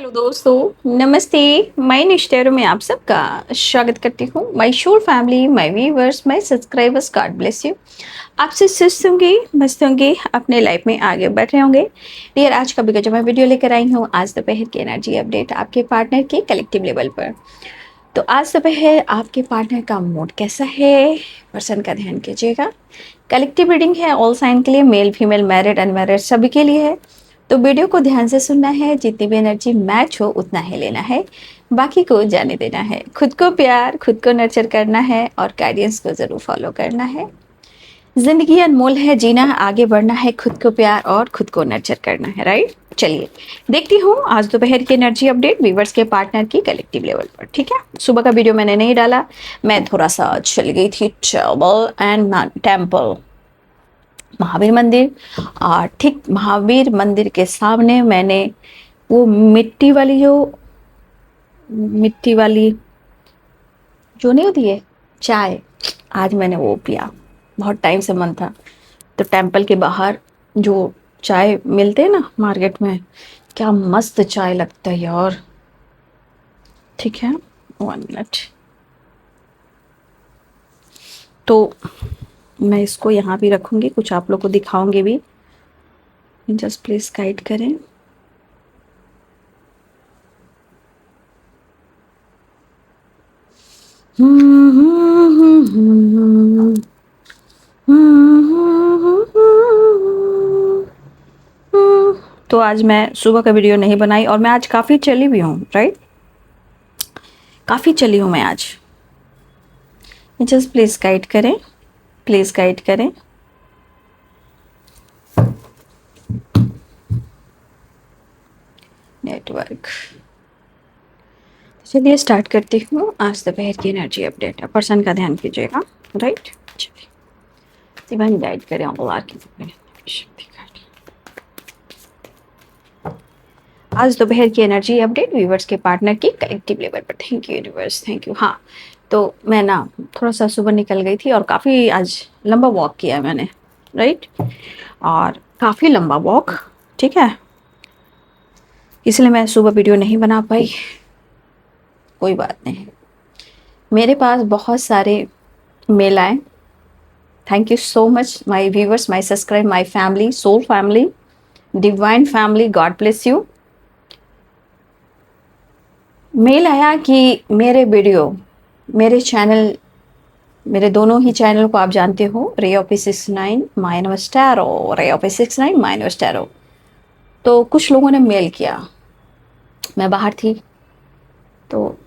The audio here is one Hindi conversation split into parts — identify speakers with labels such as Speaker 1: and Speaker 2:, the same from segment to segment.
Speaker 1: हेलो दोस्तों, नमस्ते। मैं निश्चय में आप सबका स्वागत करती हूँ। माय शोर family, my viewers, my subscribers, God bless you. आपसे सुस्त होंगे, मस्त होंगे, अपने लाइफ में आगे बढ़ रहे होंगे। डियर, आज का जो मैं वीडियो लेकर आई हूँ, आज दोपहर की एनर्जी अपडेट आपके पार्टनर के कलेक्टिव लेवल पर। तो आज दोपहर आपके पार्टनर का मूड कैसा है, पर्सन का ध्यान कीजिएगा। कलेक्टिव रीडिंग है, ऑल साइन के लिए, मेल फीमेल मैरिड अनमैरिड सभी के लिए है। तो वीडियो को ध्यान से सुनना है, जितनी भी एनर्जी मैच हो उतना ही लेना है, बाकी को जाने देना है। खुद को प्यार, खुद को नर्चर करना है और गाइडेंस को ज़रूर फॉलो करना है। जिंदगी अनमोल है, जीना, आगे बढ़ना है, खुद को प्यार और खुद को नर्चर करना है, राइट। चलिए देखती हूँ आज दोपहर की एनर्जी अपडेट व्यूवर्स के पार्टनर की कलेक्टिव लेवल पर। ठीक है, सुबह का वीडियो मैंने नहीं डाला, मैं थोड़ा सा चल गई थी टेम्पल एंड टेम्पल, महावीर मंदिर। और ठीक महावीर मंदिर के सामने मैंने वो मिट्टी वाली जो नहीं होती है चाय, आज मैंने वो पिया। बहुत टाइम से मन था। तो टेम्पल के बाहर जो चाय मिलते हैं ना मार्केट में, क्या मस्त चाय लगता है यार। ठीक है, 1 मिनट। तो मैं इसको यहाँ भी रखूँगी, कुछ आप लोग को दिखाऊंगी भी। जस्ट प्लीज गाइड करें। तो आज मैं सुबह का वीडियो नहीं बनाई और मैं आज काफ़ी चली भी हूँ, राइट। काफ़ी चली हूँ मैं आज। जस्ट प्लीज गाइड करें, प्लीज गाइड करें। नेटवर्क। चलिए स्टार्ट करती हूँ आज दोपहर की एनर्जी अपडेट। पर्सन का ध्यान कीजिएगा, राइट। चलिए डिवाइन गाइड करें और की शक्ति। आज दोपहर की एनर्जी अपडेट व्यूवर्स के पार्टनर की कलेक्टिव लेवल पर। Thank you universe, thank you. हाँ, तो मैं ना थोड़ा सा सुबह निकल गई थी और काफ़ी आज लंबा वॉक किया मैंने, राइट। और काफ़ी लंबा वॉक, ठीक है, इसलिए मैं सुबह वीडियो नहीं बना पाई। कोई बात नहीं, मेरे पास बहुत सारे मेल आए। Thank you so much my viewers, my subscribe, my family, soul family, divine family, God bless you. Mail आया कि मेरे वीडियो, मेरे चैनल, मेरे दोनों ही चैनल को आप जानते हो, ray of 69 minus tarot, ray of 69 minus tarot. तो कुछ लोगों ने मेल किया, मैं बाहर थी, तो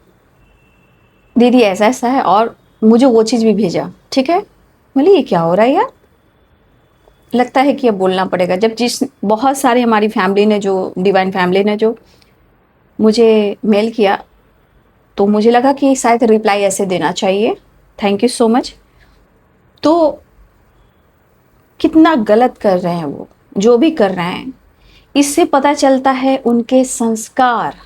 Speaker 1: दीदी ऐसा ऐसा है, और मुझे वो चीज़ भी भेजा। ठीक है, बोली ये क्या हो रहा है यार, लगता है कि अब बोलना पड़ेगा। जब जिस बहुत सारी हमारी फैमिली ने, जो डिवाइन फैमिली ने जो मुझे मेल किया, तो मुझे लगा कि शायद रिप्लाई ऐसे देना चाहिए। Thank you so much. तो कितना गलत कर रहे हैं वो, जो भी कर रहे हैं, इससे पता चलता है उनके संस्कार,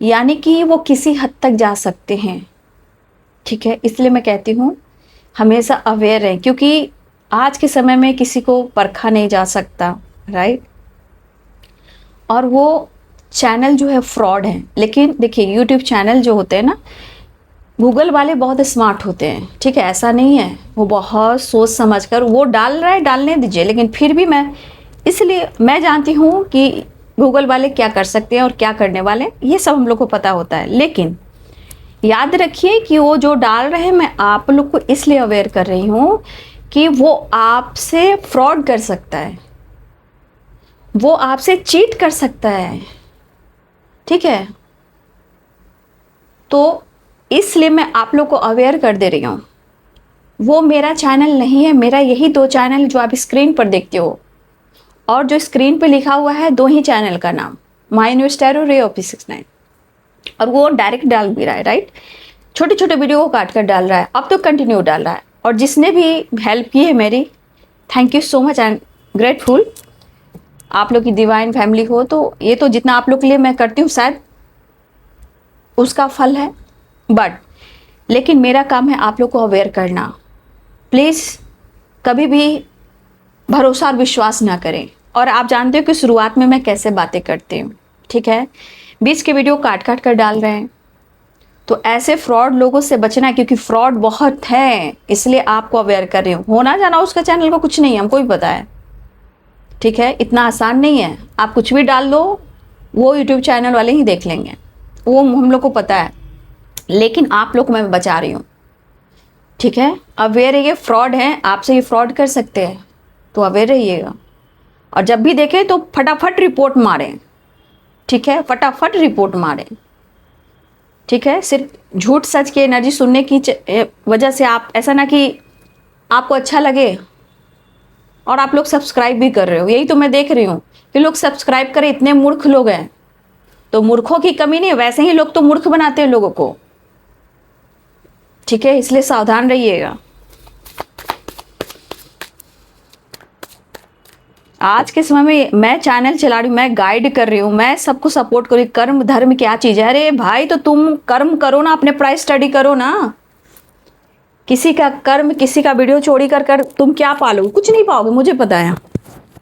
Speaker 1: यानी कि वो किसी हद तक जा सकते हैं। ठीक है, इसलिए मैं कहती हूँ हमेशा अवेयर रहें, क्योंकि आज के समय में किसी को परखा नहीं जा सकता, राइट। और वो चैनल जो है फ्रॉड है। लेकिन देखिए, यूट्यूब चैनल जो होते हैं ना, गूगल वाले बहुत स्मार्ट होते हैं, ठीक है, ऐसा नहीं है। वो बहुत सोच समझ कर वो डाल रहा है, डालने दीजिए। लेकिन फिर भी इसलिए मैं जानती हूँ कि गूगल वाले क्या कर सकते हैं और क्या करने वाले, ये सब हम लोग को पता होता है। लेकिन याद रखिए कि वो जो डाल रहे हैं, मैं आप लोग को इसलिए अवेयर कर रही हूँ कि वो आपसे फ्रॉड कर सकता है, वो आपसे चीट कर सकता है, ठीक है। तो इसलिए मैं आप लोग को अवेयर कर दे रही हूँ। वो मेरा चैनल नहीं है, मेरा यही 2 चैनल जो आप स्क्रीन पर देखते हो, और जो स्क्रीन पर लिखा हुआ है 2 ही चैनल का नाम, my news tarot, ray of 69। और वो डायरेक्ट डाल भी रहा है, राइट। छोटे छोटे वीडियो को काट कर डाल रहा है, अब तो कंटिन्यू डाल रहा है। और जिसने भी हेल्प की है मेरी, thank you so much, I am grateful. आप लोग की डिवाइन फैमिली हो, तो ये तो जितना आप लोग के लिए मैं करती हूँ शायद उसका फल है। बट लेकिन मेरा काम है आप लोग को अवेयर करना। प्लीज़ कभी भी भरोसा और विश्वास ना करें। और आप जानते हो कि शुरुआत में मैं कैसे बातें करती हूँ, ठीक है, बीच के वीडियो काट काट कर डाल रहे हैं। तो ऐसे फ्रॉड लोगों से बचना है, क्योंकि फ्रॉड बहुत है, इसलिए आपको अवेयर कर रही हूँ। होना जाना उसका चैनल को कुछ नहीं है, हमको भी पता है, ठीक है। इतना आसान नहीं है, आप कुछ भी डाल दो वो यूट्यूब चैनल वाले ही देख लेंगे, वो हम लोग को पता है। लेकिन आप लोग को मैं बचा रही हूँ, ठीक है। अवेयर ये फ्रॉड है, आपसे ये फ्रॉड कर सकते हैं, तो अवेयर रहिएगा। और जब भी देखें तो फटाफट रिपोर्ट मारें, ठीक है, फटाफट रिपोर्ट मारें, ठीक है। सिर्फ झूठ सच की एनर्जी सुनने की वजह से आप ऐसा ना कि आपको अच्छा लगे और आप लोग सब्सक्राइब भी कर रहे हो। यही तो मैं देख रही हूँ कि लोग सब्सक्राइब करें, इतने मूर्ख लोग हैं। तो मूर्खों की कमी नहीं है, वैसे ही लोग तो मूर्ख बनाते हैं लोगों को, ठीक है। इसलिए सावधान रहिएगा। आज के समय में मैं चैनल चला रही हूँ, मैं गाइड कर रही हूँ, मैं सबको सपोर्ट कर रही हूँ। कर्म धर्म क्या चीज है? अरे भाई, तो तुम कर्म करो ना, अपने प्राइस स्टडी करो ना। किसी का कर्म, किसी का वीडियो चोरी कर कर तुम क्या पालोगे? कुछ नहीं पाओगे, मुझे पता है।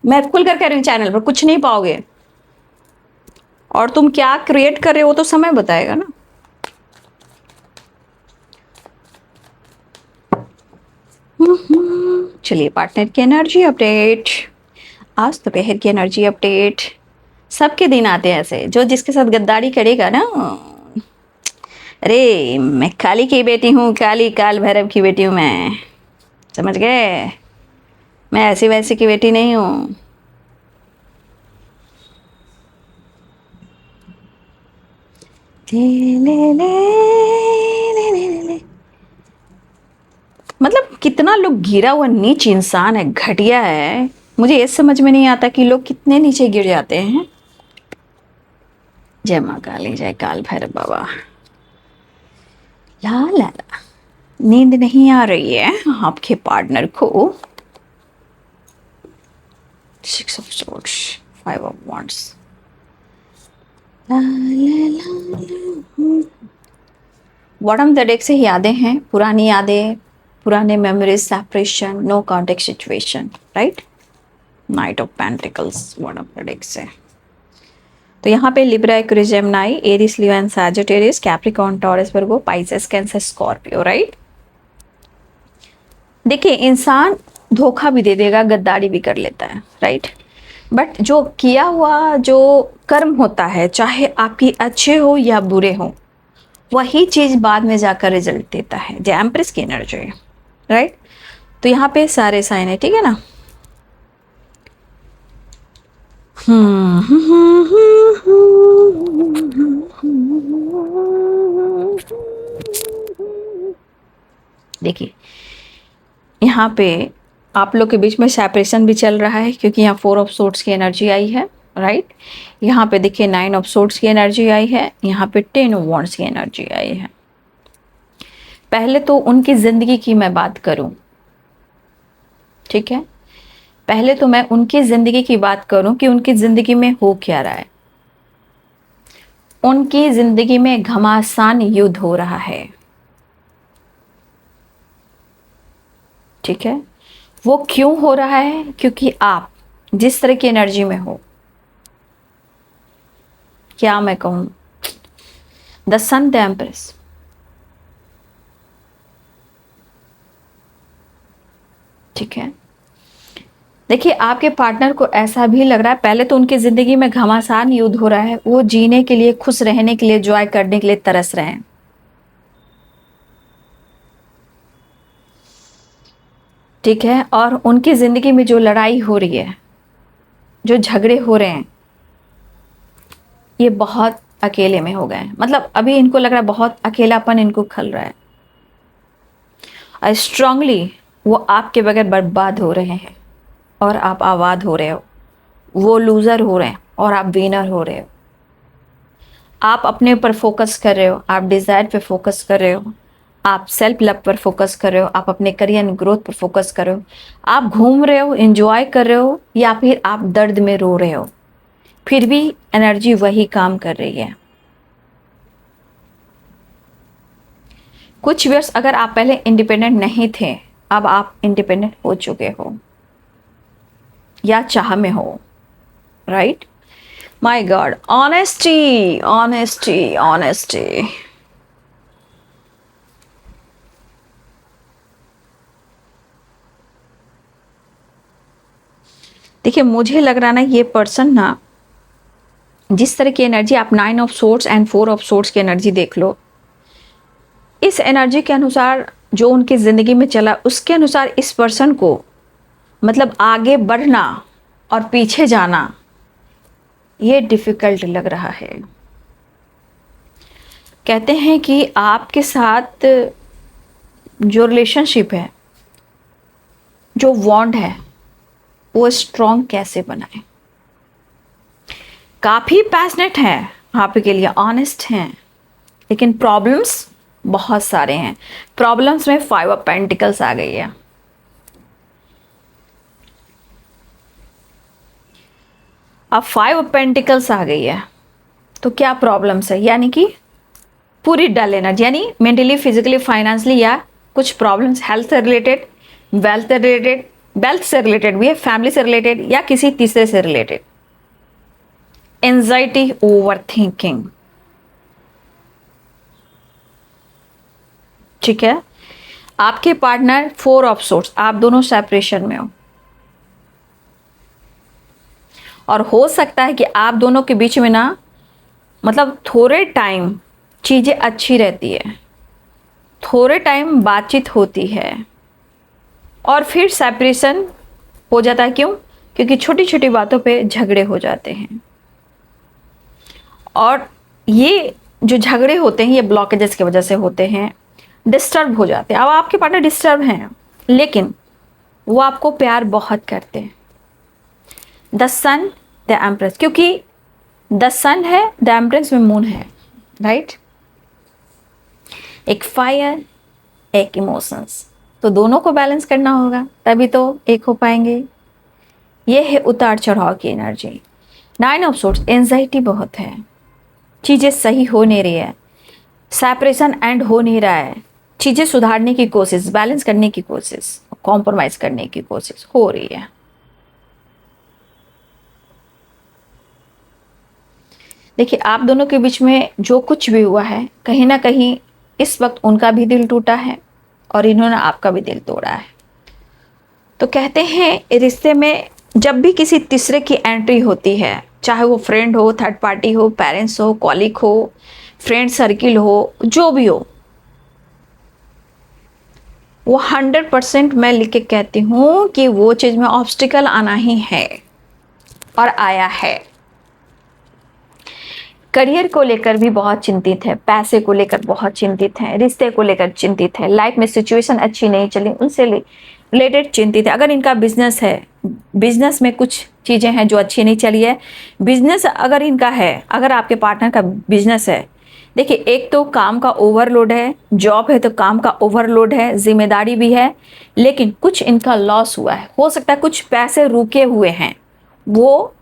Speaker 1: मैं खुल कर कह रही हूँ चैनल पर, कुछ नहीं पाओगे। और तुम क्या क्रिएट कर रहे हो तो समय बताएगा ना। चलिए, पार्टनर की एनर्जी अपडेट। आज दोपहर की एनर्जी अपडेट। सबके दिन आते हैं ऐसे, जो जिसके साथ गद्दारी करेगा ना। अरे मैं काली की बेटी हूँ, काली काल भैरव की बेटी हूँ मैं, समझ गए? मैं ऐसी वैसी की बेटी नहीं हूँ। ले ले ले ले ले ले ले। मतलब कितना लोग गिरा हुआ नीच इंसान है, घटिया है। मुझे ये समझ में नहीं आता कि लोग कितने नीचे गिर जाते हैं। जय माँ काली, जय काल भैरव बाबा। ला ला ला, नींद नहीं आ रही है आपके पार्टनर को। 6 of swords, 5 of wands। ला ला ला ला। बॉटम द डेक से यादें हैं, पुरानी यादें, पुराने memories, separation, no contact situation, right. Knight of pentacles bottom the deck से। तो यहाँ पे Libra, Aquarius, Gemini, Aries, Leo and Sagittarius, Capricorn, Taurus, Virgo, Pisces, Cancer, Scorpio, right. देखिए, इंसान धोखा भी दे देगा, गद्दारी भी कर लेता है, राइट। बट जो किया हुआ जो कर्म होता है, चाहे आपकी अच्छे हो या बुरे हो, वही चीज बाद में जाकर रिजल्ट देता है। जो एम्प्रेस की एनर्जी है, राइट। तो यहाँ पे सारे साइन है, ठीक है ना। देखिए, यहाँ पे आप लोग के बीच में सेपरेशन भी चल रहा है, क्योंकि यहाँ 4 ऑफ सोर्ड्स की एनर्जी आई है, राइट। यहाँ पे देखिए 9 ऑफ सोर्ड्स की एनर्जी आई है, यहाँ पे 10 ऑफ वॉन्ड्स की एनर्जी आई है। पहले तो उनकी जिंदगी की मैं बात करूं, ठीक है। पहले तो मैं उनकी जिंदगी की बात करूं कि उनकी जिंदगी में हो क्या रहा है। उनकी जिंदगी में घमासान युद्ध हो रहा है, ठीक है। वो क्यों हो रहा है? क्योंकि आप जिस तरह की एनर्जी में हो, क्या मैं कहूं, द सन, द एम्प्रेस, ठीक है। देखिए, आपके पार्टनर को ऐसा भी लग रहा है, पहले तो उनकी जिंदगी में घमासान युद्ध हो रहा है, वो जीने के लिए, खुश रहने के लिए, एंजॉय करने के लिए तरस रहे हैं, ठीक है। और उनकी जिंदगी में जो लड़ाई हो रही है, जो झगड़े हो रहे हैं, ये बहुत अकेले में हो गए। मतलब अभी इनको लग रहा है बहुत अकेलापन इनको खल रहा है, और स्ट्रांगली वो आपके बगैर बर्बाद हो रहे हैं और आप आबाद हो रहे हो। वो लूजर हो रहे हैं और आप विनर हो रहे हो। आप अपने ऊपर फोकस कर रहे हो, आप डिजायर पे फोकस कर रहे हो, आप सेल्फ लव पर फोकस कर रहे हो, आप अपने करियर एंड ग्रोथ पर फोकस कर रहे हो, आप घूम रहे हो, एंजॉय कर रहे हो, या फिर आप दर्द में रो रहे हो, फिर भी एनर्जी वही काम कर रही है। कुछ व्यूअर्स, अगर आप पहले इंडिपेंडेंट नहीं थे, अब आप इंडिपेंडेंट हो चुके हो या चाह में हो, right. My God, honesty honesty honesty. देखिए मुझे लग रहा ना ये पर्सन ना, जिस तरह की एनर्जी आप 9 of sorts and 4 of sorts की एनर्जी देख लो, इस एनर्जी के अनुसार जो उनकी ज़िंदगी में चला उसके अनुसार इस पर्सन को मतलब आगे बढ़ना और पीछे जाना ये डिफ़िकल्ट लग रहा है। कहते हैं कि आपके साथ जो रिलेशनशिप है, जो बॉन्ड है, वो स्ट्रॉन्ग कैसे बनाए। काफ़ी पैशनेट हैं आपके लिए, ऑनेस्ट हैं, लेकिन प्रॉब्लम्स बहुत सारे हैं। प्रॉब्लम्स में 5 ऑफ पेंटिकल्स आ गई है। अब 5 ऑफ पेंटिकल्स आ गई है तो क्या प्रॉब्लम्स है, यानी कि पूरी डल एनर्जी, यानी मेंटली, फिजिकली, फाइनेंशियली या कुछ प्रॉब्लम्स हेल्थ से रिलेटेड, वेल्थ से रिलेटेड भी है, फैमिली से रिलेटेड या किसी तीसरे से रिलेटेड। एंजाइटी, ओवर थिंकिंग, ठीक है। आपके पार्टनर 4 ऑफ सोर्ट्स, आप दोनों सेपरेशन में हो और हो सकता है कि आप दोनों के बीच में ना मतलब थोड़े टाइम चीज़ें अच्छी रहती है, थोड़े टाइम बातचीत होती है और फिर सेपरेशन हो जाता है। क्यों? क्योंकि छोटी छोटी बातों पे झगड़े हो जाते हैं और ये जो झगड़े होते हैं ये ब्लॉकेजेस की वजह से होते हैं, डिस्टर्ब हो जाते हैं। अब आपके पार्टनर डिस्टर्ब हैं लेकिन वो आपको प्यार बहुत करते हैं। द सन, द एम्प्रेस, क्योंकि द सन है, द एम्प्रेस में मून है, राइट। एक फायर, एक इमोशंस, तो दोनों को बैलेंस करना होगा तभी तो एक हो पाएंगे। ये है उतार चढ़ाव की एनर्जी। 9 ऑफ सोर्ट्स, एंजाइटी बहुत है, चीज़ें सही हो नहीं रही है, सेपरेशन एंड हो नहीं रहा है, चीज़ें सुधारने की कोशिश, बैलेंस करने की कोशिश, कॉम्प्रोमाइज़ करने की कोशिश हो रही है। देखिए आप दोनों के बीच में जो कुछ भी हुआ है, कहीं ना कहीं इस वक्त उनका भी दिल टूटा है और इन्होंने आपका भी दिल तोड़ा है। तो कहते हैं रिश्ते में जब भी किसी तीसरे की एंट्री होती है, चाहे वो फ्रेंड हो, थर्ड पार्टी हो, पेरेंट्स हो, कॉलीग हो, फ्रेंड सर्किल हो, जो भी हो, वो 100% मैं लिख के कहती हूँ कि वो चीज़ में ऑब्स्टिकल आना ही है और आया है। करियर को लेकर भी बहुत चिंतित है, पैसे को लेकर बहुत चिंतित है, रिश्ते को लेकर चिंतित है, लाइफ में सिचुएशन अच्छी नहीं चली उनसे रिलेटेड चिंतित है। अगर इनका बिजनेस है, बिजनेस में कुछ चीज़ें हैं जो अच्छी नहीं चली है, बिजनेस अगर इनका है, अगर आपके पार्टनर का बिजनेस है, देखिए एक तो काम का ओवरलोड है, जॉब है तो काम का ओवरलोड है, जिम्मेदारी भी है, लेकिन कुछ इनका लॉस हुआ है। हो सकता है कुछ पैसे रुके हुए हैं, वो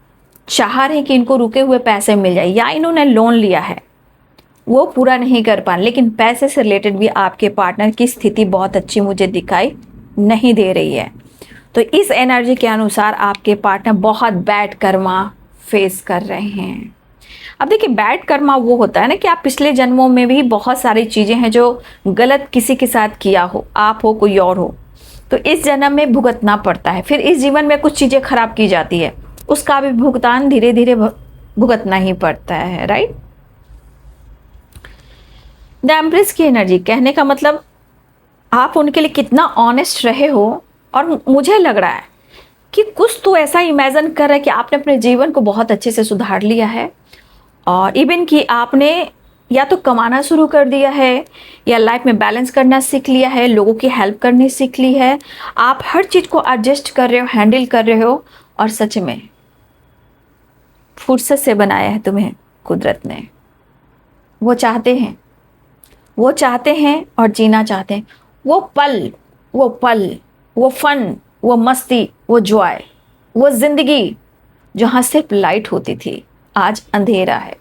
Speaker 1: चाह रहे हैं कि इनको रुके हुए पैसे मिल जाए, या इन्होंने लोन लिया है वो पूरा नहीं कर पा, लेकिन पैसे से रिलेटेड भी आपके पार्टनर की स्थिति बहुत अच्छी मुझे दिखाई नहीं दे रही है। तो इस एनर्जी के अनुसार आपके पार्टनर बहुत बैड कर्मा फेस कर रहे हैं। अब देखिए बैड कर्मा वो होता है ना कि आप पिछले जन्मों में भी बहुत सारी चीज़ें हैं जो गलत किसी के साथ किया हो, आप हो कोई और हो, तो इस जन्म में भुगतना पड़ता है। फिर इस जीवन में कुछ चीज़ें खराब की जाती है, उसका भी भुगतान धीरे धीरे भुगतना ही पड़ता है, राइट। द एम्प्रेस की एनर्जी कहने का मतलब आप उनके लिए कितना ऑनेस्ट रहे हो, और मुझे लग रहा है कि कुछ तो ऐसा इमेजिन कर रहा है कि आपने अपने जीवन को बहुत अच्छे से सुधार लिया है और इवन कि आपने या तो कमाना शुरू कर दिया है या लाइफ में बैलेंस करना सीख लिया है, लोगों की हेल्प करनी सीख ली है, आप हर चीज़ को एडजस्ट कर रहे हो, हैंडल कर रहे हो, और सच में फुर्सत से बनाया है तुम्हें कुदरत ने। वो चाहते हैं, वो चाहते हैं और जीना चाहते हैं वो पल, वो फन, वो मस्ती, वो जॉय, वो ज़िंदगी जहाँ सिर्फ लाइट होती थी, आज अंधेरा है,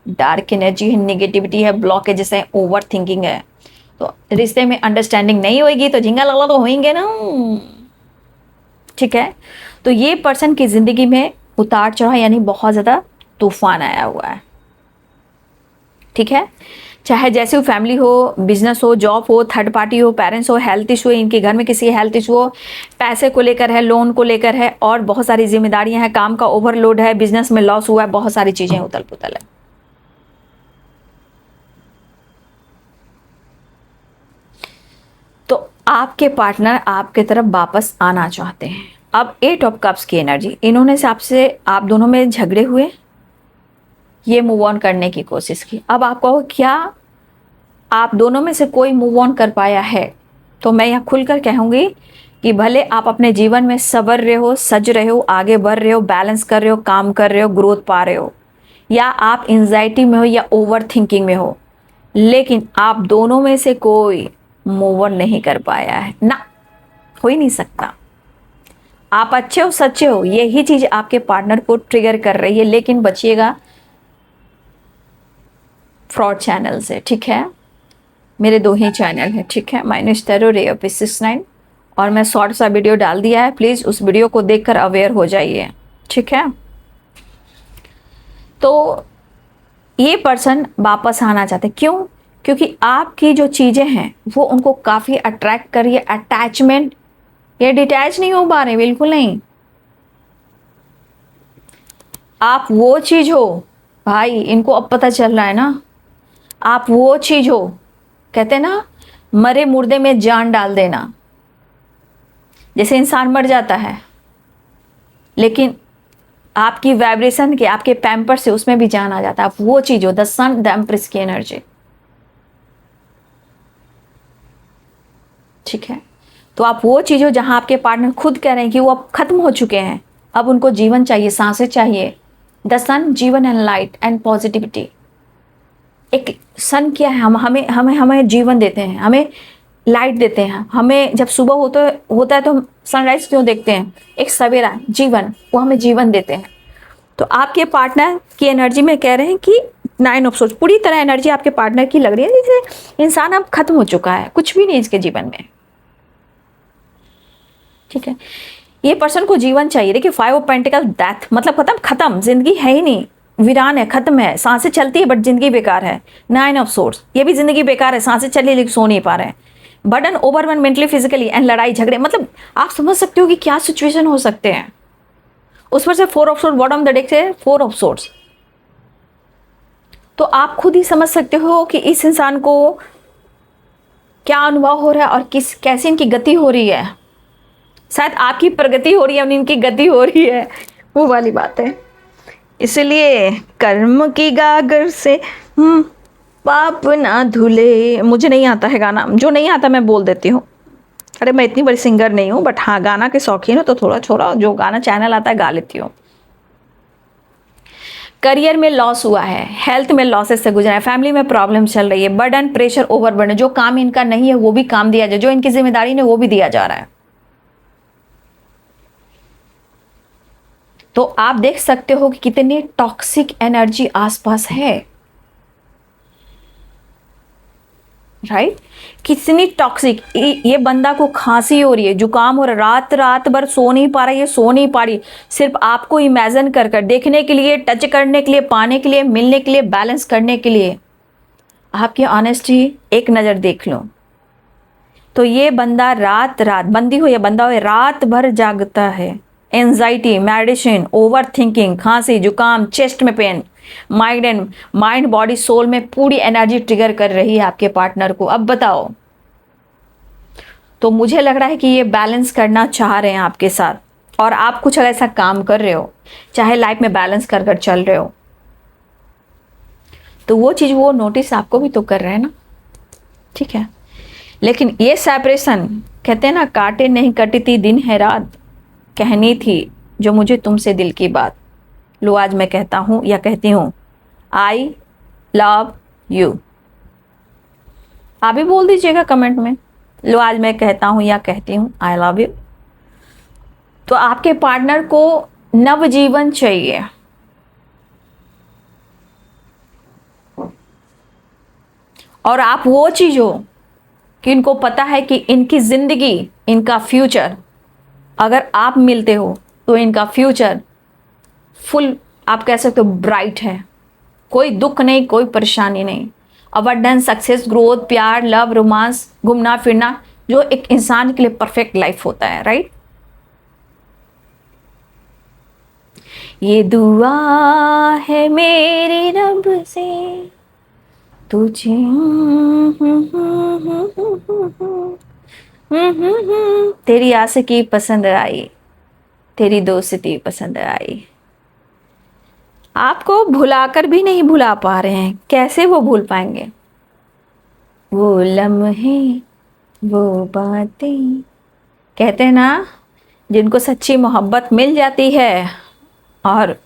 Speaker 1: डार्क एनर्जी है, नेगेटिविटी है, ब्लॉकेजेस है, ओवर थिंकिंग है। तो रिश्ते में अंडरस्टैंडिंग नहीं होगी तो झिंगा लगला तो होंगे ना, ठीक है। तो ये पर्सन की ज़िंदगी में उतार चढ़ाव यानी बहुत ज़्यादा तूफान आया हुआ है। ठीक है, चाहे जैसे वो फैमिली हो, बिजनेस हो, जॉब हो, थर्ड पार्टी हो, पेरेंट्स हो, हेल्थ इशू है, इनके घर में किसी हेल्थ इशू हो, पैसे को लेकर है, लोन को लेकर है, और बहुत सारी जिम्मेदारियां हैं, काम का ओवरलोड है, बिजनेस में लॉस हुआ है, बहुत सारी चीजें उथल पुथल है। तो आपके पार्टनर आपके तरफ वापस आना चाहते हैं। अब 8 ऑफ कप्स की एनर्जी, इन्होंने से आपसे, आप दोनों में झगड़े हुए, ये मूव ऑन करने की कोशिश की। अब आप कहो क्या आप दोनों में से कोई मूव ऑन कर पाया है? तो मैं यहाँ खुलकर कहूँगी कि भले आप अपने जीवन में सबर रहे हो, सज रहे हो, आगे बढ़ रहे हो, बैलेंस कर रहे हो, काम कर रहे हो, ग्रोथ पा रहे हो, या आप एंजाइटी में हो या ओवर थिंकिंग में हो, लेकिन आप दोनों में से कोई मूव ऑन नहीं कर पाया है ना, हो ही नहीं सकता। आप अच्छे हो, सच्चे हो, यही चीज आपके पार्टनर को ट्रिगर कर रही है। लेकिन बचिएगा फ्रॉड चैनल से। ठीक है, मेरे 2 ही चैनल है। ठीक है, माइनस टेरो रे ऑफ 69, और मैं शॉर्ट सा वीडियो डाल दिया है, प्लीज उस वीडियो को देखकर अवेयर हो जाइए। ठीक है, तो ये पर्सन वापस आना चाहते, क्यों? क्योंकि आपकी जो चीजें हैं वो उनको काफी अट्रैक्ट कर रही है, अटैचमेंट, ये डिटैच नहीं हो पा रहे, बिल्कुल नहीं। आप वो चीज हो भाई, इनको अब पता चल रहा है ना, आप वो चीज हो, कहते हैं ना मरे मुर्दे में जान डाल देना। जैसे इंसान मर जाता है, लेकिन आपकी वाइब्रेशन के, आपके पैम्पर से उसमें भी जान आ जाता है। आप वो चीज हो, द सन, द एम्प्रेस की एनर्जी। ठीक है, तो आप वो चीज हो जहां आपके पार्टनर खुद कह रहे हैं कि वो अब खत्म हो चुके हैं, अब उनको जीवन चाहिए, सांसें चाहिए। द सन, जीवन एंड लाइट एंड पॉजिटिविटी। एक सन क्या है, हम हमें हमें हमें जीवन देते हैं, हमें लाइट देते हैं। हमें जब सुबह होता है तो हम सनराइज क्यों देखते हैं? एक सवेरा, जीवन, वो हमें जीवन देते हैं। तो आपके पार्टनर की एनर्जी में कह रहे हैं कि 9 ऑफ सोर्स, पूरी तरह एनर्जी आपके पार्टनर की लग रही है जैसे इंसान अब खत्म हो चुका है, कुछ भी नहीं इसके जीवन में। ठीक है, ये पर्सन को जीवन चाहिए। देखिए 5 ऑफ पेंटिकल, डेथ मतलब खत्म, जिंदगी है ही नहीं, वीरान है, खत्म है, सांसें चलती है बट जिंदगी बेकार है। 9 ऑफ सोर्स, ये भी जिंदगी बेकार है, सांसें चल रही लेकिन सो नहीं पा रहे हैं। बर्डन, ओवरवन मेंटली, फिजिकली, एंड लड़ाई झगड़े, मतलब आप समझ सकते हो कि क्या सिचुएशन हो सकते हैं। उस पर से 4 of source, bottom the deck से 4 ऑफ सोर्स। तो आप खुद ही समझ सकते हो कि इस इंसान को क्या अनुभव हो रहा है और कैसी इनकी गति हो रही है। शायद आपकी प्रगति हो रही है, इनकी गति हो रही है, वो वाली बात है। इसलिए कर्म की गागर से पाप ना धुले। मुझे नहीं आता है गाना, जो नहीं आता मैं बोल देती हूँ। अरे मैं इतनी बड़ी सिंगर नहीं हूँ, बट हाँ गाना के शौकीन हूँ, तो थोड़ा थोड़ा जो गाना चैनल आता है गा लेती हूँ। करियर में लॉस हुआ है, हेल्थ में लॉसेस से गुजरा है, फैमिली में प्रॉब्लम चल रही है, बर्डन, प्रेशर, ओवरबर्डन, जो काम इनका नहीं है वो भी काम दिया जाए, जो इनकी जिम्मेदारी नहीं वो भी दिया जा रहा है। तो आप देख सकते हो कि कितनी टॉक्सिक एनर्जी आसपास है, राइट? कितनी टॉक्सिक। ये बंदा को खांसी हो रही है, जुकाम हो रहा है, रात रात भर सो नहीं पा रहा है, ये सो नहीं पा रही, सिर्फ आपको इमेजिन कर कर, देखने के लिए, टच करने के लिए, पाने के लिए, मिलने के लिए, बैलेंस करने के लिए। आपकी ऑनेस्टी एक नज़र देख लो तो ये बंदा रात रात, बंदी हो या बंदा हो, रात भर जागता है। एंजाइटी, मेडिसिन, ओवर थिंकिंग, खांसी, जुकाम, चेस्ट में पेन, माइंड बॉडी सोल में पूरी एनर्जी ट्रिगर कर रही है आपके पार्टनर को। अब बताओ, तो मुझे लग रहा है कि ये बैलेंस करना चाह रहे हैं आपके साथ, और आप कुछ ऐसा काम कर रहे हो, चाहे लाइफ में बैलेंस कर कर चल रहे हो, तो वो चीज़ वो नोटिस आपको भी तो कर रहे हैं ना। ठीक है, लेकिन ये सेपरेशन, कहते हैं ना काटे नहीं कटती दिन है रात, कहनी थी जो मुझे तुमसे दिल की बात, लो आज मैं कहता हूँ या कहती हूँ, आई लव यू। आप भी बोल दीजिएगा कमेंट में, लो आज मैं कहता हूँ या कहती हूँ आई लव यू। तो आपके पार्टनर को नवजीवन चाहिए, और आप वो चीज हो कि इनको पता है कि इनकी जिंदगी, इनका फ्यूचर, अगर आप मिलते हो तो इनका फ्यूचर फुल आप कह सकते हो ब्राइट है, कोई दुख नहीं, कोई परेशानी नहीं। अबंडेंस, सक्सेस, ग्रोथ, प्यार, लव, रोमांस, घूमना फिरना, जो एक इंसान के लिए परफेक्ट लाइफ होता है, राइट। ये दुआ है मेरी रब से तुझे, तेरी आशिकी पसंद आई, तेरी दोस्ती पसंद आई। आपको भुलाकर भी नहीं भुला पा रहे हैं, कैसे वो भूल पाएंगे? वो लम्हे, वो बातें, कहते हैं ना, जिनको सच्ची मोहब्बत मिल जाती है और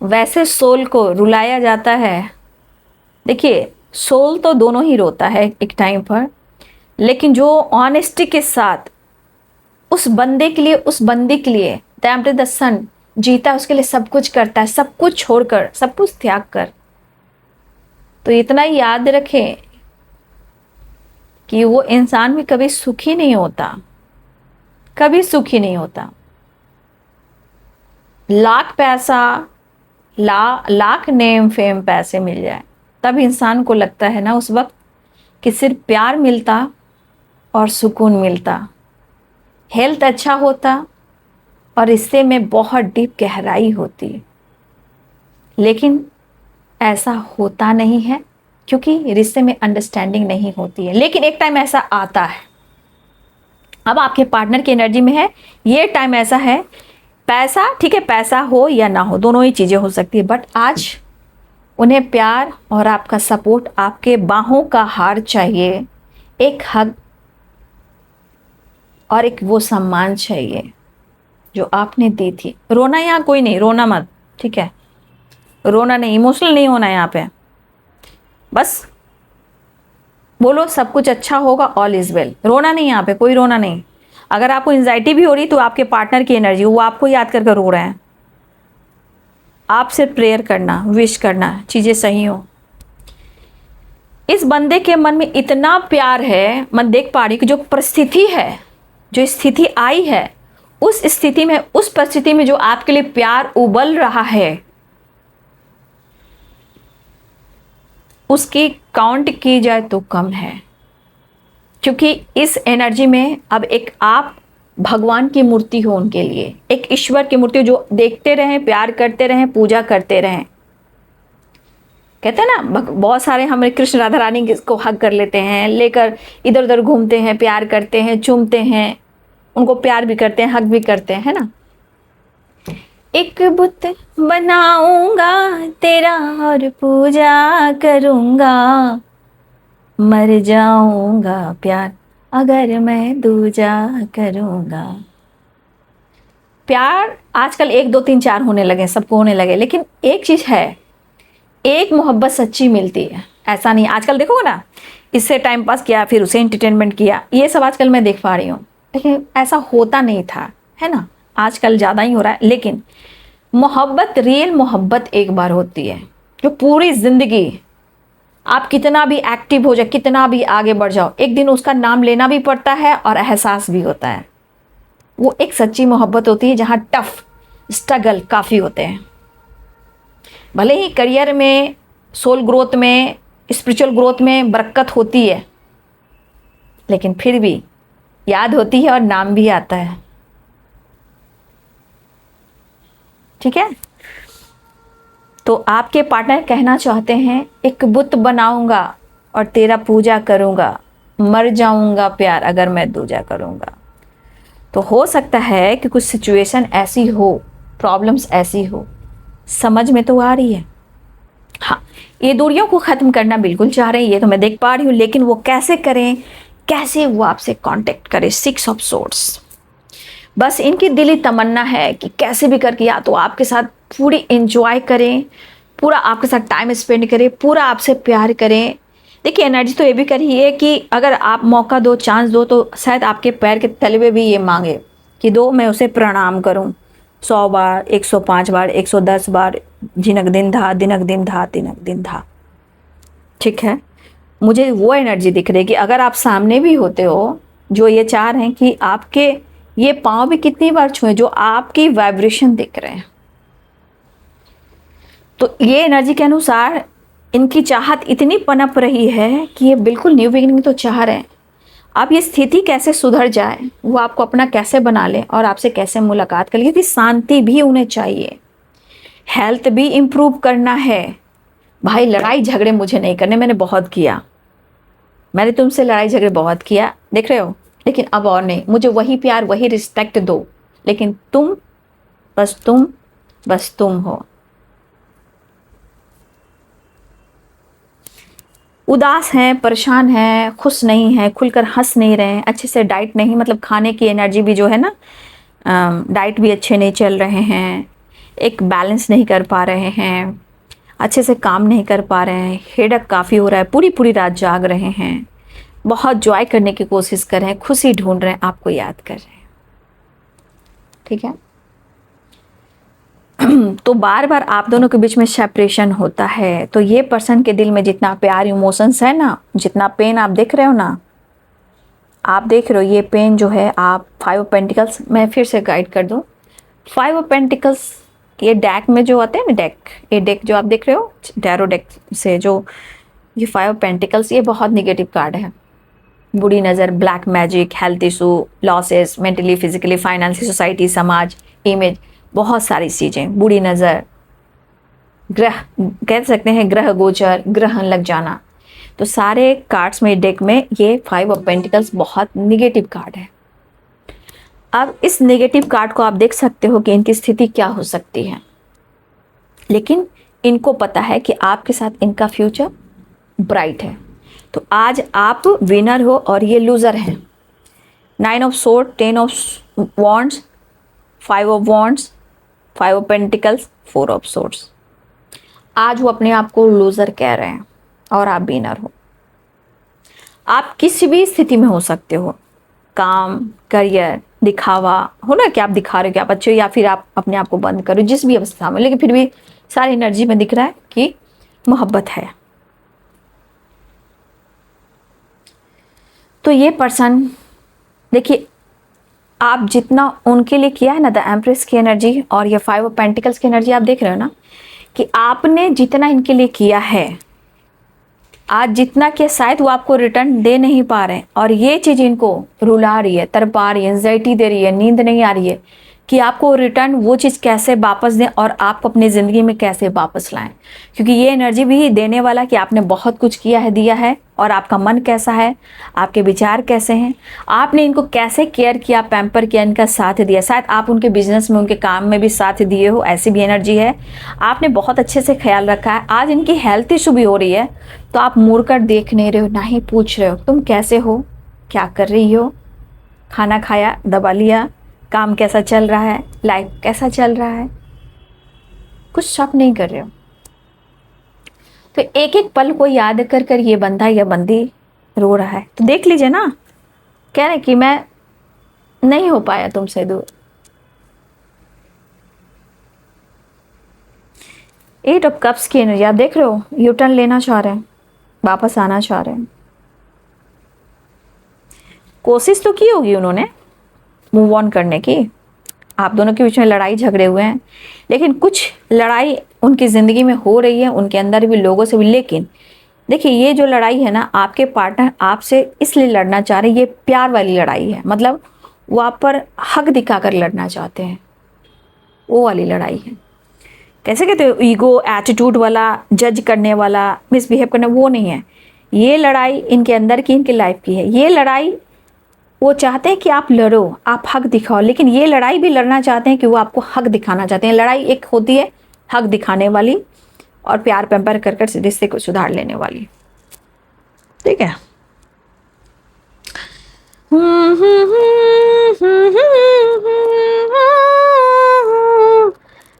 Speaker 1: वैसे सोल को रुलाया जाता है। देखिए, सोल तो दोनों ही रोता है एक टाइम पर, लेकिन जो ऑनेस्टी के साथ उस बंदे के लिए, उस बंदी के लिए दैट द सन जीता, उसके लिए सब कुछ करता है, सब कुछ छोड़कर, सब कुछ त्याग कर। तो इतना याद रखें कि वो इंसान भी कभी सुखी नहीं होता, कभी सुखी नहीं होता। लाख पैसा, लाख नेम फेम पैसे मिल जाए, तब इंसान को लगता है ना उस वक्त कि सिर्फ प्यार मिलता और सुकून मिलता, हेल्थ अच्छा होता और रिश्ते में बहुत डीप गहराई होती। लेकिन ऐसा होता नहीं है, क्योंकि रिश्ते में अंडरस्टैंडिंग नहीं होती है। लेकिन एक टाइम ऐसा आता है, अब आपके पार्टनर की एनर्जी में है, ये टाइम ऐसा है, पैसा ठीक है, पैसा हो या ना हो, दोनों ही चीज़ें हो सकती है, बट आज उन्हें प्यार और आपका सपोर्ट, आपके बाहों का हार चाहिए, एक हग और एक वो सम्मान चाहिए जो आपने दी थी। रोना यहाँ कोई नहीं, रोना मत, ठीक है, रोना नहीं, इमोशनल नहीं होना यहाँ पे। बस बोलो सब कुछ अच्छा होगा, ऑल इज वेल। रोना नहीं यहाँ पे, कोई रोना नहीं। अगर आपको एंजाइटी भी हो रही तो आपके पार्टनर की एनर्जी, वो आपको याद करके रो रहे हैं। आप सिर्फ प्रेयर करना, विश करना चीज़ें सही हो। इस बंदे के मन में इतना प्यार है, मैं देख पा रही कि जो परिस्थिति है, जो स्थिति आई है, उस स्थिति में, उस परिस्थिति में जो आपके लिए प्यार उबल रहा है, उसकी काउंट की जाए तो कम है। क्योंकि इस एनर्जी में अब एक आप भगवान की मूर्ति हो उनके लिए, एक ईश्वर की मूर्ति जो देखते रहें, प्यार करते रहें, पूजा करते रहें। कहते हैं ना, बहुत सारे हमारे कृष्ण राधा रानी को हग कर लेते हैं, लेकर इधर उधर घूमते हैं, प्यार करते हैं, चूमते हैं, उनको प्यार भी करते हैं, हग भी करते हैं, है ना। एक बुत बनाऊंगा तेरा और पूजा करूंगा, मर जाऊंगा प्यार अगर मैं दूजा करूंगा। प्यार आजकल 1 2 3 4 होने लगे, सबको होने लगे, लेकिन एक चीज है, एक मोहब्बत सच्ची मिलती है। ऐसा नहीं, आजकल देखोगे ना, इससे टाइम पास किया, फिर उसे एंटरटेनमेंट किया, ये सब आजकल मैं देख पा रही हूँ, लेकिन ऐसा होता नहीं था, है ना। आजकल ज़्यादा ही हो रहा है। लेकिन मोहब्बत, रियल मोहब्बत एक बार होती है, जो पूरी ज़िंदगी आप कितना भी एक्टिव हो जाए, कितना भी आगे बढ़ जाओ, एक दिन उसका नाम लेना भी पड़ता है और एहसास भी होता है। वो एक सच्ची मोहब्बत होती है, जहाँ टफ स्ट्रगल काफ़ी होते हैं। भले ही करियर में, सोल ग्रोथ में, स्पिरिचुअल ग्रोथ में बरकत होती है, लेकिन फिर भी याद होती है और नाम भी आता है, ठीक है। तो आपके पार्टनर कहना चाहते हैं, एक बुत बनाऊंगा और तेरा पूजा करूंगा, मर जाऊंगा प्यार अगर मैं दूजा करूंगा। तो हो सकता है कि कुछ सिचुएशन ऐसी हो, प्रॉब्लम्स ऐसी हो, समझ में तो आ रही है। हाँ, ये दूरियों को ख़त्म करना बिल्कुल चाह रहे हैं, ये तो मैं देख पा रही हूँ, लेकिन वो कैसे करें, कैसे वो आपसे कांटेक्ट करें। 6 ऑफ सोर्ड्स, बस इनकी दिली तमन्ना है कि कैसे भी करके या तो आपके साथ पूरी एंजॉय करें, पूरा आपके साथ टाइम स्पेंड करें, पूरा आपसे प्यार करें। देखिए, एनर्जी तो ये भी करी है कि अगर आप मौका दो, चांस दो, तो शायद आपके पैर के तले में भी ये मांगे कि दो, मैं उसे प्रणाम करूं 100 बार, 105 बार, 110 बार, झिनक दिन धा, दिनक दिन धा, दिनक दिन धा। ठीक है, मुझे वो एनर्जी दिख रही है कि अगर आप सामने भी होते हो, जो ये चाह रहे हैं कि आपके ये पाँव भी कितनी बार छुए, जो आपकी वाइब्रेशन दिख रहे हैं। तो ये एनर्जी के अनुसार इनकी चाहत इतनी पनप रही है कि ये बिल्कुल न्यू बिगिनिंग तो चाह रहे हैं। अब ये स्थिति कैसे सुधर जाए, वो आपको अपना कैसे बना ले और आपसे कैसे मुलाकात कर ले, क्योंकि शांति भी उन्हें चाहिए, हेल्थ भी इम्प्रूव करना है। भाई लड़ाई झगड़े मुझे नहीं करने, मैंने बहुत किया, मैंने तुमसे लड़ाई झगड़े बहुत किया, देख रहे हो, लेकिन अब और नहीं। मुझे वही प्यार वही रिस्पेक्ट दो, लेकिन तुम बस तुम हो। उदास हैं, परेशान हैं, खुश नहीं हैं, खुलकर हंस नहीं रहे हैं, अच्छे से डाइट नहीं, मतलब खाने की एनर्जी भी जो है ना, डाइट भी अच्छे नहीं चल रहे हैं, एक बैलेंस नहीं कर पा रहे हैं, अच्छे से काम नहीं कर पा रहे हैं, हेडेक काफ़ी हो रहा है, पूरी पूरी रात जाग रहे हैं, बहुत जॉय करने की कोशिश कर रहे हैं, खुशी ढूंढ रहे हैं, आपको याद कर रहे हैं। ठीक है। तो बार बार आप दोनों के बीच में सेपरेशन होता है। तो ये पर्सन के दिल में जितना प्यार इमोशंस है ना, जितना पेन आप देख रहे हो ना, आप देख रहे हो ये पेन जो है, आप 5 ऑफ पेंटिकल्स, मैं फिर से गाइड कर दूं, 5 ऑफ पेंटिकल्स ये डेक में जो आते हैं ना, ये डेक जो आप देख रहे हो टैरो डेक से, जो ये 5 ऑफ पेंटिकल्स, ये बहुत निगेटिव कार्ड है। बुरी नज़र, black magic, health issue, losses, mentally, physically, financial, society, समाज, इमेज, बहुत सारी चीज़ें, बुरी नज़र, ग्रह कह सकते हैं, ग्रह गोचर, ग्रहण लग जाना। तो सारे कार्ड्स में डेक में ये 5 ऑफ पेंटिकल्स बहुत निगेटिव कार्ड है। अब इस नेगेटिव कार्ड को आप देख सकते हो कि इनकी स्थिति क्या हो सकती है, लेकिन इनको पता है कि आपके साथ इनका फ्यूचर ब्राइट है। तो आज आप विनर हो और ये लूज़र हैं। 9 of sword, 10 of wands, 5 of wands, 5 of pentacles, 4 of swords. आज वो अपने आप को लूज़र कह रहे हैं और आप विनर हो। आप किसी भी स्थिति में हो सकते हो, काम, करियर, दिखावा हो ना, कि आप दिखा रहे हो कि आप अच्छे हो, या फिर आप अपने आप को बंद करो, जिस भी अवस्था में, लेकिन फिर भी सारी एनर्जी में दिख रहा है कि मोहब्बत है। तो ये पर्सन, देखिए आप जितना उनके लिए किया है ना, द एम्प्रेस की एनर्जी और ये 5 ऑफ पेंटिकल्स की एनर्जी, आप देख रहे हो ना कि आपने जितना इनके लिए किया है, आज जितना कि शायद वो आपको रिटर्न दे नहीं पा रहे हैं, और ये चीज़ इनको रुला रही है, तड़पा रही है, एंजाइटी दे रही है, नींद नहीं आ रही है कि आपको रिटर्न वो चीज़ कैसे वापस दें और आप अपनी ज़िंदगी में कैसे वापस लाएं। क्योंकि ये एनर्जी भी देने वाला कि आपने बहुत कुछ किया है, दिया है, और आपका मन कैसा है, आपके विचार कैसे हैं, आपने इनको कैसे केयर किया, पैम्पर किया, इनका साथ दिया। शायद आप उनके बिजनेस में, उनके काम में भी साथ दिए हो, ऐसी भी एनर्जी है। आपने बहुत अच्छे से ख्याल रखा है। आज इनकी हेल्थ इशू भी हो रही है, तो आप मुड़ कर देख नहीं रहे हो, ना ही पूछ रहे हो तुम कैसे हो, क्या कर रही हो, खाना खाया, दबा लिया, काम कैसा चल रहा है, लाइफ कैसा चल रहा है, कुछ शक नहीं कर रहे हो। तो एक एक पल को याद कर कर ये बंदा या बंदी रो रहा है। तो देख लीजिए ना, कह रहे कि मैं नहीं हो पाया तुमसे दूर। 8 ऑफ कप्स की एनर्जी आप देख रहे हो, यू टर्न लेना चाह रहे हैं, वापस आना चाह रहे हैं। कोशिश तो की होगी उन्होंने मूव ऑन करने की, आप दोनों के बीच में लड़ाई झगड़े हुए हैं, लेकिन कुछ लड़ाई उनकी ज़िंदगी में हो रही है, उनके अंदर भी, लोगों से भी। लेकिन देखिए ये जो लड़ाई है ना, आपके पार्टनर आपसे इसलिए लड़ना चाह रहे हैं, ये प्यार वाली लड़ाई है, मतलब वो आप पर हक दिखाकर लड़ना चाहते हैं, वो वाली लड़ाई है। कैसे कहते हो, ईगो, एटीट्यूड वाला, जज करने वाला, मिसबिहेव करना, वो नहीं है। ये लड़ाई इनके अंदर की, इनकी लाइफ की है। ये लड़ाई वो चाहते हैं कि आप लड़ो, आप हक दिखाओ, लेकिन ये लड़ाई भी लड़ना चाहते हैं कि वो आपको हक दिखाना चाहते हैं। लड़ाई एक होती है हक दिखाने वाली और प्यार पैम्पर कर कर रिश्ते को सुधार लेने वाली। ठीक है।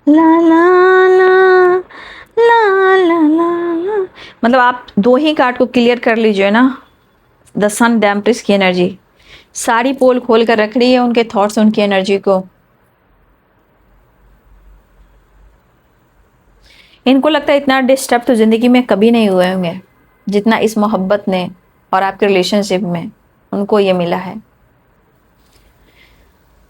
Speaker 1: ला ला ला ला ला ला, मतलब आप 2 ही कार्ड को क्लियर कर लीजिए ना। द सन, द एम्प्रेस की एनर्जी सारी पोल खोल कर रख रही है, उनके थॉट्स, उनकी एनर्जी को। इनको लगता है इतना डिस्टर्ब तो ज़िंदगी में कभी नहीं हुए होंगे जितना इस मोहब्बत ने और आपके रिलेशनशिप में उनको ये मिला है।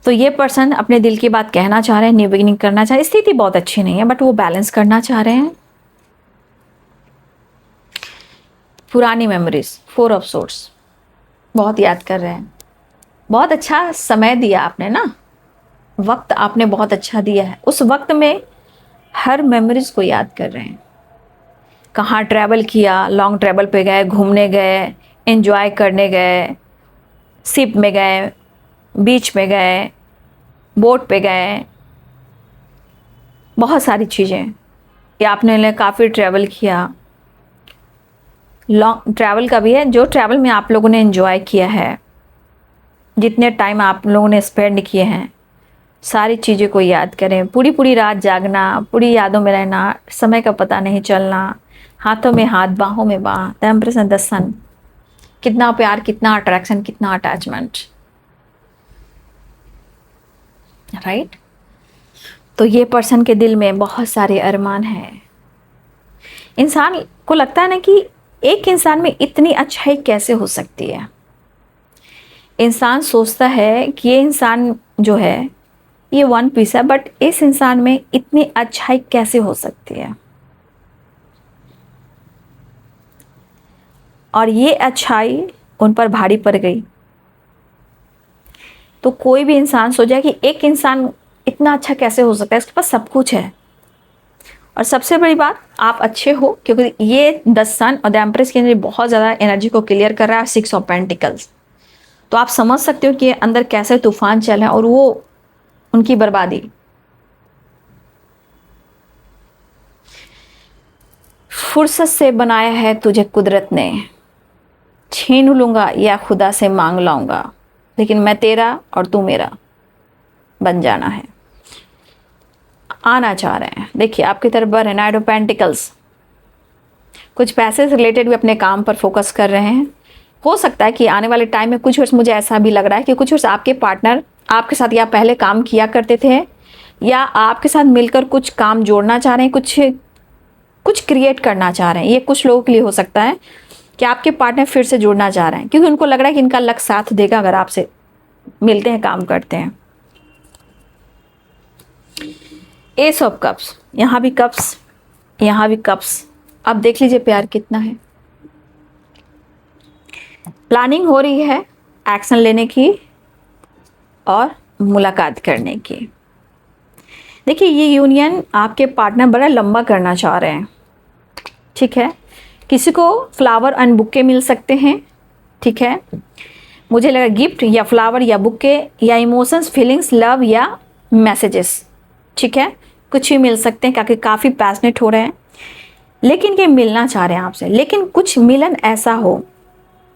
Speaker 1: तो ये पर्सन अपने दिल की बात कहना चाह रहे हैं, न्यू बिगिनिंग करना चाह रहे हैं। स्थिति बहुत अच्छी नहीं है, बट वो बैलेंस करना चाह रहे हैं, पुरानी मेमोरीज, 4 ऑफ सोर्ट्स, बहुत याद कर रहे हैं। बहुत अच्छा समय दिया आपने ना, वक्त आपने बहुत अच्छा दिया है। उस वक्त में हर मेमोरीज को याद कर रहे हैं। कहाँ ट्रैवल किया, लॉन्ग ट्रैवल पे गए, घूमने गए, एंजॉय करने गए, शिप में गए, बीच में गए, बोट पे गए, बहुत सारी चीज़ें। या आपने काफ़ी ट्रैवल किया। लॉन्ग ट्रैवल का भी है, जो ट्रैवल में आप लोगों ने एंजॉय किया है, जितने टाइम आप लोगों ने स्पेंड किए हैं, सारी चीज़ों को याद करें। पूरी पूरी रात जागना, पूरी यादों में रहना, समय का पता नहीं चलना, हाथों में हाथ, बाहों में बाह, द एम्प्रेस एंड द सन। कितना प्यार, कितना अट्रैक्शन, कितना अटैचमेंट, राइट। तो ये पर्सन के दिल में बहुत सारे अरमान हैं। इंसान को लगता है ना कि एक इंसान में इतनी अच्छाई कैसे हो सकती है। इंसान सोचता है कि ये इंसान जो है ये वन पीस है, बट इस इंसान में इतनी अच्छाई कैसे हो सकती है। और ये अच्छाई उन पर भारी पड़ गई। तो कोई भी इंसान सोचा कि एक इंसान इतना अच्छा कैसे हो सकता है, इसके पास सब कुछ है। और सबसे बड़ी बात, आप अच्छे हो, क्योंकि ये द सन और द एम्प्रेस की एनर्जी बहुत ज़्यादा एनर्जी को क्लियर कर रहा है। 6 ऑफ पेंटिकल्स, तो आप समझ सकते हो कि ये अंदर कैसे तूफान चल रहे हैं और वो उनकी बर्बादी। फुर्सत से बनाया है तुझे कुदरत ने, छीन लूंगा या खुदा से मांग लाऊंगा, लेकिन मैं तेरा और तू मेरा बन जाना है। आना चाह रहे हैं, देखिए आपकी तरफ बढ़ रहे। नाइट ऑफ पेंटिकल्स, कुछ पैसे से रिलेटेड भी अपने काम पर फोकस कर रहे हैं। हो सकता है कि आने वाले टाइम में कुछ वर्ष, मुझे ऐसा भी लग रहा है कि कुछ वर्ष आपके पार्टनर आपके साथ या पहले काम किया करते थे, या आपके साथ मिलकर कुछ काम जोड़ना चाह रहे हैं, कुछ क्रिएट करना चाह रहे हैं। ये कुछ लोगों के लिए हो सकता है कि आपके पार्टनर फिर से जुड़ना चाह रहे हैं, क्योंकि उनको लग रहा है कि इनका लक साथ देगा अगर आपसे मिलते हैं, काम करते हैं। एस ऑफ कप्स, यहाँ भी कप्स, यहाँ भी कप्स। अब देख लीजिए प्यार कितना है। प्लानिंग हो रही है एक्शन लेने की और मुलाकात करने की। देखिए ये यूनियन आपके पार्टनर बड़ा लंबा करना चाह रहे हैं, ठीक है। किसी को फ्लावर एंड बुक्के मिल सकते हैं, ठीक है। मुझे लगा गिफ्ट या फ्लावर या बुक्के या इमोशंस, फीलिंग्स, लव या मैसेजेस, ठीक है। कुछ भी मिल सकते हैं, क्योंकि काफ़ी पैशनेट हो रहे हैं, लेकिन ये मिलना चाह रहे हैं आपसे। लेकिन कुछ मिलन ऐसा हो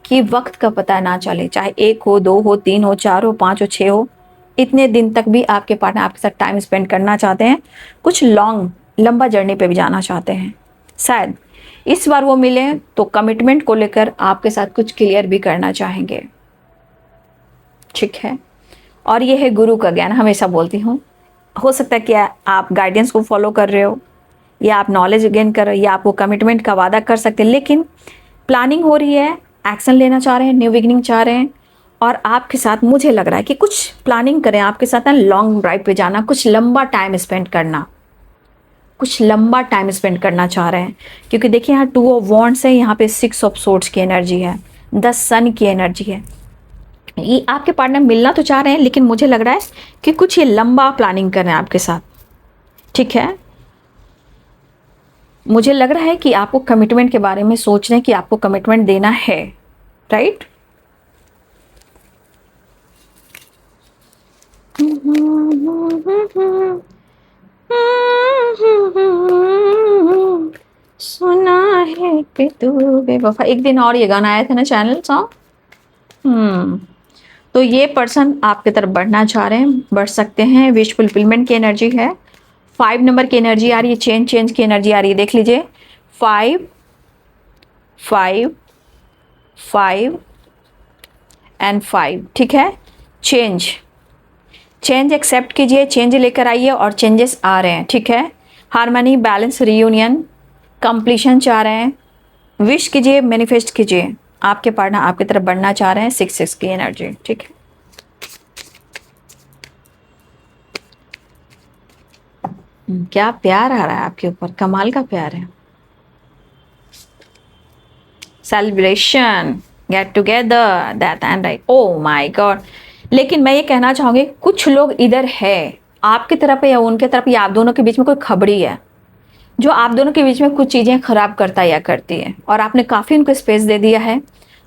Speaker 1: कि वक्त का पता ना चले, चाहे 1 हो, 2 हो, 3 हो, 4 हो, 5 हो, 6 हो, इतने दिन तक भी आपके पार्टनर आपके साथ टाइम स्पेंड करना चाहते हैं। कुछ लंबा जर्नी पे भी जाना चाहते हैं। शायद इस बार वो मिले तो कमिटमेंट को लेकर आपके साथ कुछ क्लियर भी करना चाहेंगे, ठीक है। और ये है गुरु का ज्ञान, हमेशा बोलती हूँ। हो सकता है कि आप गाइडेंस को फॉलो कर रहे हो, या आप नॉलेज गेन कर रहे हो, या आप वो कमिटमेंट का वादा कर सकते हैं। लेकिन प्लानिंग हो रही है, एक्शन लेना चाह रहे हैं, न्यू बिगिनिंग चाह रहे हैं। और आपके साथ मुझे लग रहा है कि कुछ प्लानिंग करें आपके साथ ना, लॉन्ग ड्राइव पे जाना, कुछ लंबा टाइम स्पेंड करना, कुछ लंबा टाइम स्पेंड करना चाह रहे हैं। क्योंकि देखिए यहाँ 2 ऑफ वॉन्ड्स है, यहाँ पे 6 ऑफ सोर्ड्स की एनर्जी है, द सन की एनर्जी है। ये आपके पार्टनर मिलना तो चाह रहे हैं, लेकिन मुझे लग रहा है कि कुछ ये लंबा प्लानिंग कर रहे हैं आपके साथ, ठीक है। मुझे लग रहा है कि आपको कमिटमेंट के बारे में सोच रहे हैं कि आपको कमिटमेंट देना है, राइट। सुना है कि तू बेवफा, एक दिन और ये गाना आया था ना, चैनल सॉन्ग। तो ये पर्सन आपकी तरफ बढ़ना चाह रहे हैं, बढ़ सकते हैं। विश फुलफिलमेंट की एनर्जी है। 5 नंबर की एनर्जी आ रही है, चेंज की एनर्जी आ रही है। देख लीजिए 5 5 5 एंड 5, ठीक है। चेंज एक्सेप्ट कीजिए, चेंज लेकर आइए, और चेंजेस आ रहे हैं, ठीक है। हार्मनी, बैलेंस, रियूनियन, कंप्लीशन चाह रहे हैं। विश कीजिए, मैनिफेस्ट कीजिए। आपके पार्टनर आपकी तरफ बढ़ना चाह रहे हैं। 6 की एनर्जी, ठीक है। क्या प्यार आ रहा है आपके ऊपर, कमाल का प्यार है। Celebration, get together, that and right, oh my God. लेकिन मैं ये कहना चाहूँगी कुछ लोग इधर है आपकी तरफ या उनके तरफ या आप दोनों के बीच में कोई खबड़ी है जो आप दोनों के बीच में कुछ चीज़ें खराब करता या करती है और आपने काफ़ी उनको स्पेस दे दिया है।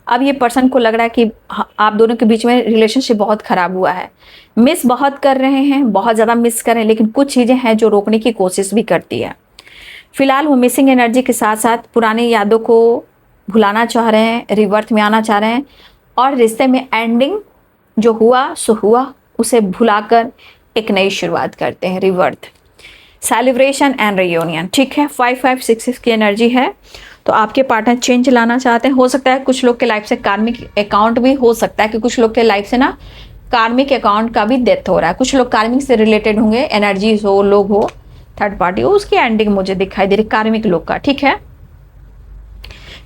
Speaker 1: अब ये पर्सन को लग रहा है कि आप दोनों के बीच में रिलेशनशिप बहुत ख़राब हुआ है, मिस बहुत कर रहे हैं, बहुत ज़्यादा मिस कर रहे हैं, लेकिन कुछ चीज़ें हैं जो रोकने की कोशिश भी करती है। फिलहाल वो मिसिंग एनर्जी के साथ साथ पुरानी यादों को भुलाना चाह रहे हैं, रिवर्थ में आना चाह रहे हैं और रिश्ते में एंडिंग जो हुआ सो हुआ उसे भुलाकर एक नई शुरुआत करते हैं, रिवर्थ, सेलिब्रेशन एंड रियूनियन। ठीक है, 5566 की एनर्जी है। तो आपके पार्टनर चेंज लाना चाहते हैं। हो सकता है कुछ लोग के लाइफ से कार्मिक अकाउंट भी हो सकता है कि कुछ लोग के लाइफ से ना कार्मिक अकाउंट का भी डेथ हो रहा है। कुछ लोग कार्मिक से रिलेटेड होंगे, एनर्जीज हो, लोग हो, थर्ड पार्टी हो, उसकी एंडिंग मुझे दिखाई दे रही कार्मिक लोग का। ठीक है,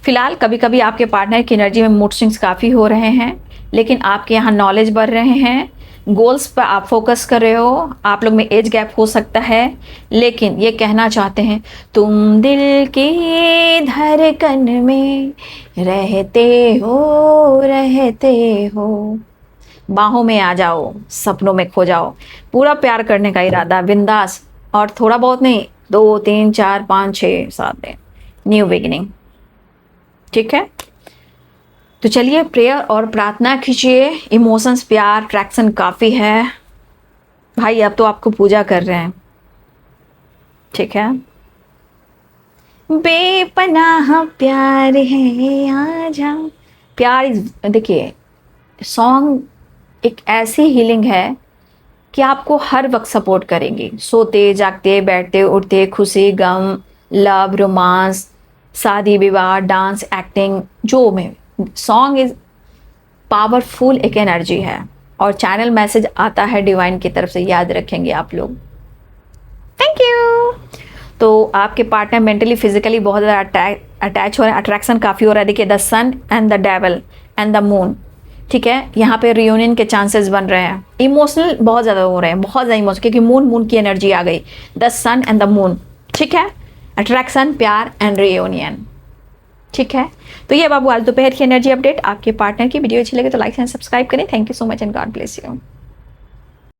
Speaker 1: फिलहाल कभी कभी आपके पार्टनर की एनर्जी में मूड स्विंग्स काफ़ी हो रहे हैं, लेकिन आपके यहाँ नॉलेज बढ़ रहे हैं, गोल्स पर आप फोकस कर रहे हो, आप लोग में एज गैप हो सकता है, लेकिन ये कहना चाहते हैं तुम दिल की धड़कन में रहते हो, बाहों में आ जाओ, सपनों में खो जाओ, पूरा प्यार करने का इरादा, बिंदास, और थोड़ा बहुत नहीं, 2 3 4 5 6 7 दिन, न्यू बिगिनिंग। ठीक है, तो चलिए प्रेयर और प्रार्थना कीजिए। इमोशंस, प्यार, अट्रैक्शन काफ़ी है भाई, अब तो आपको पूजा कर रहे हैं। ठीक है, बेपनाह प्यार है आजा, प्यार। देखिए सॉन्ग एक ऐसी हीलिंग है कि आपको हर वक्त सपोर्ट करेंगी, सोते जागते बैठते उठते, खुशी गम, लव, रोमांस, शादी विवाह, डांस, एक्टिंग, जो में सॉन्ग इज पावरफुल एक एनर्जी है और चैनल मैसेज आता है डिवाइन की तरफ से, याद रखेंगे आप लोग। Thank you. तो आपके पार्टनर मेंटली फिजिकली बहुत ज़्यादा अटैच हो रहे हैं, अट्रैक्शन काफ़ी हो रहा है। देखिए the sun and the devil and the moon. ठीक है, यहाँ पे रियूनियन के चांसेस बन रहे हैं। इमोशनल बहुत ज़्यादा हो रहे हैं, बहुत ज़्यादा इमोशनल, क्योंकि मून की एनर्जी आ गई, the sun and the moon. ठीक है, अट्रैक्शन, प्यार एंड रियूनियन। ठीक है, तो ये बाबू आज दोपहर की एनर्जी अपडेट आपके पार्टनर की। वीडियो अच्छी लगे तो लाइक एंड सब्सक्राइब करें। Thank you so much and God bless you.